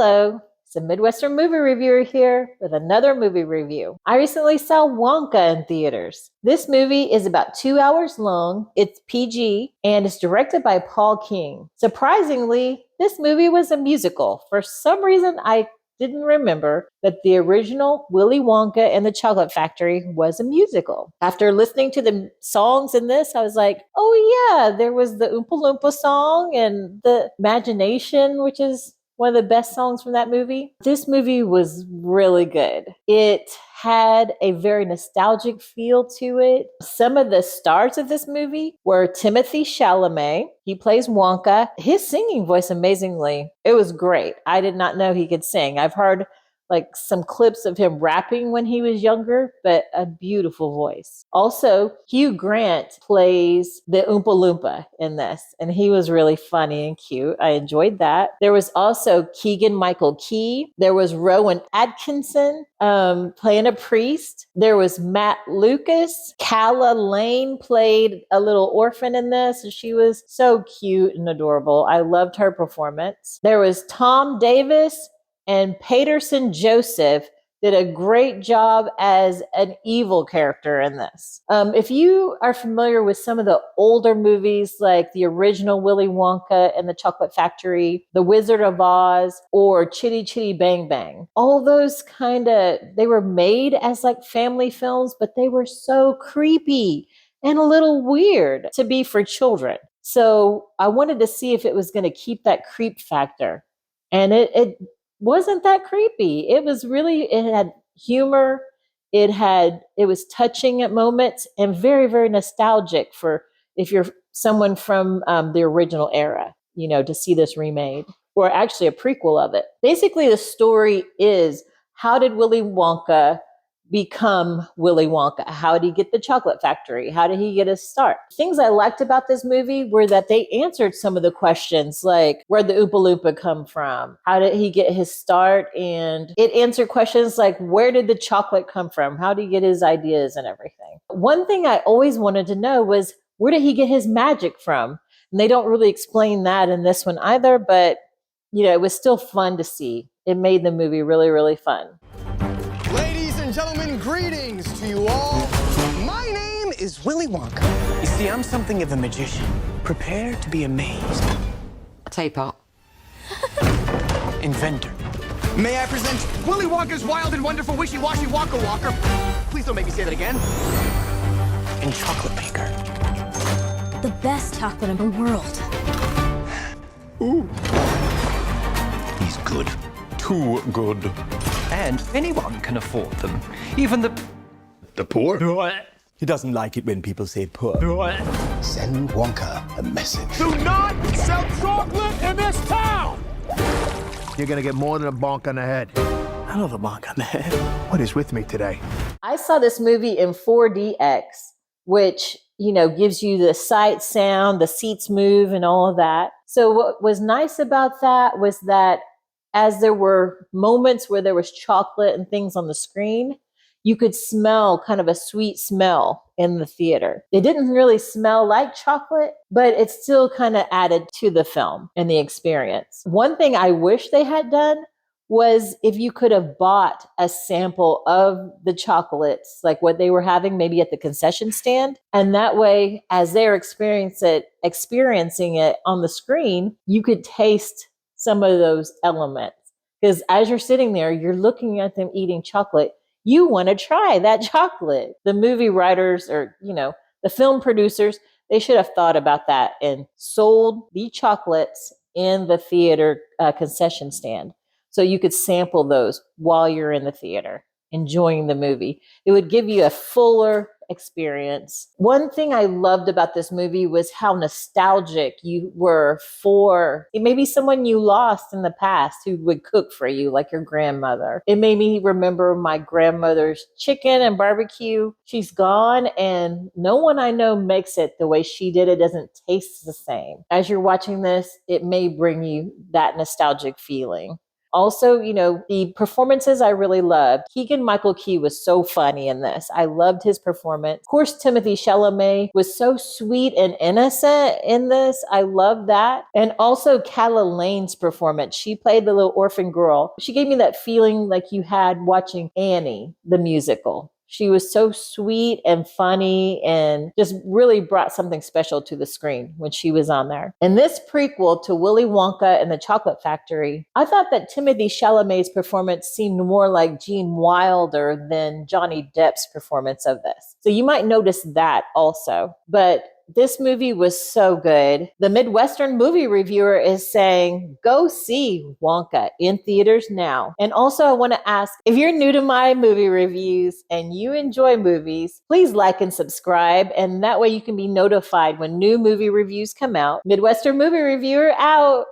Hello, it's a Midwestern movie reviewer here with another movie review. I recently saw Wonka in theaters. This movie is about 2 hours long, it's PG, and it's directed by Paul King. Surprisingly, this movie was a musical. For some reason, I didn't remember that the original Willy Wonka and the Chocolate Factory was a musical. After listening to the songs in this, I was like, oh yeah, there was the Oompa Loompa song and the Imagination, which is one of the best songs from that movie. This movie was really good. It had a very nostalgic feel to it. Some of the stars of this movie were Timothée Chalamet. He plays Wonka. His singing voice, amazingly, it was great. I did not know he could sing. I've heard like some clips of him rapping when he was younger, but a beautiful voice. Also, Hugh Grant plays the Oompa Loompa in this, and he was really funny and cute. I enjoyed that. There was also Keegan-Michael Key. There was Rowan Atkinson playing a priest. There was Matt Lucas. Calah Lane played a little orphan in this, and she was so cute and adorable. I loved her performance. There was Tom Davis, and Paterson Joseph did a great job as an evil character in this. If you are familiar with some of the older movies, like the original Willy Wonka and the Chocolate Factory, The Wizard of Oz, or Chitty Chitty Bang Bang, all those they were made as like family films, but they were so creepy and a little weird to be for children. So I wanted to see if it was going to keep that creep factor. And it wasn't that creepy. It had humor. It was touching at moments and very, very nostalgic for if you're someone from the original era, to see this remade or actually a prequel of it. Basically, the story is, how did Willy Wonka become Willy Wonka? How did he get the chocolate factory? How did he get his start? Things I liked about this movie were that they answered some of the questions, like where'd the Oompa Loompa come from? How did he get his start? And it answered questions like, where did the chocolate come from? How did he get his ideas and everything? One thing I always wanted to know was, where did he get his magic from? And they don't really explain that in this one either, but it was still fun to see. It made the movie really, really fun. Ladies and gentlemen, greetings to you all. My name is Willy Wonka. You see, I'm something of a magician. Prepare to be amazed. Teapot. Inventor. May I present Willy Wonka's wild and wonderful wishy-washy Wonka Walker. Please don't make me say that again. And chocolate maker. The best chocolate in the world. Ooh. He's good. Too good. And anyone can afford them. Even the poor? He doesn't like it when people say poor. Send Wonka a message. Do not sell chocolate in this town! You're gonna get more than a bonk on the head. I love a bonk on the head. What is with me today? I saw this movie in 4DX, which, gives you the sight, sound, the seats move, and all of that. So what was nice about that was that as there were moments where there was chocolate and things on the screen, you could smell kind of a sweet smell in the theater. It didn't really smell like chocolate, but it still kind of added to the film and the experience. One thing I wish they had done was if you could have bought a sample of the chocolates, like what they were having maybe at the concession stand. And that way, as they're experiencing it on the screen, you could taste some of those elements. Because as you're sitting there, you're looking at them eating chocolate. You want to try that chocolate. The movie writers or, the film producers, they should have thought about that and sold the chocolates in the theater concession stand. So you could sample those while you're in the theater, enjoying the movie. It would give you a fuller experience. One thing I loved about this movie was how nostalgic you were for maybe someone you lost in the past who would cook for you, like your grandmother. It made me remember my grandmother's chicken and barbecue. She's gone, and no one I know makes it the way she did. It doesn't taste the same. As you're watching this, it may bring you that nostalgic feeling. Also, the performances I really loved. Keegan-Michael was so funny in this. I loved his performance. Of course, Timothée Chalamet was so sweet and innocent in this. I love that. And also Calah performance. She played the little orphan girl. She gave me that feeling like you had watching Annie, the musical. She was so sweet and funny and just really brought something special to the screen when she was on there. In this prequel to Willy Wonka and the Chocolate Factory, I thought that Timothée Chalamet's performance seemed more like Gene Wilder than Johnny Depp's performance of this. So you might notice that also. But this movie was so good. The Midwestern movie reviewer is saying, go see Wonka in theaters now. And also I want to ask, if you're new to my movie reviews and you enjoy movies, please like and subscribe. And that way you can be notified when new movie reviews come out. Midwestern movie reviewer out.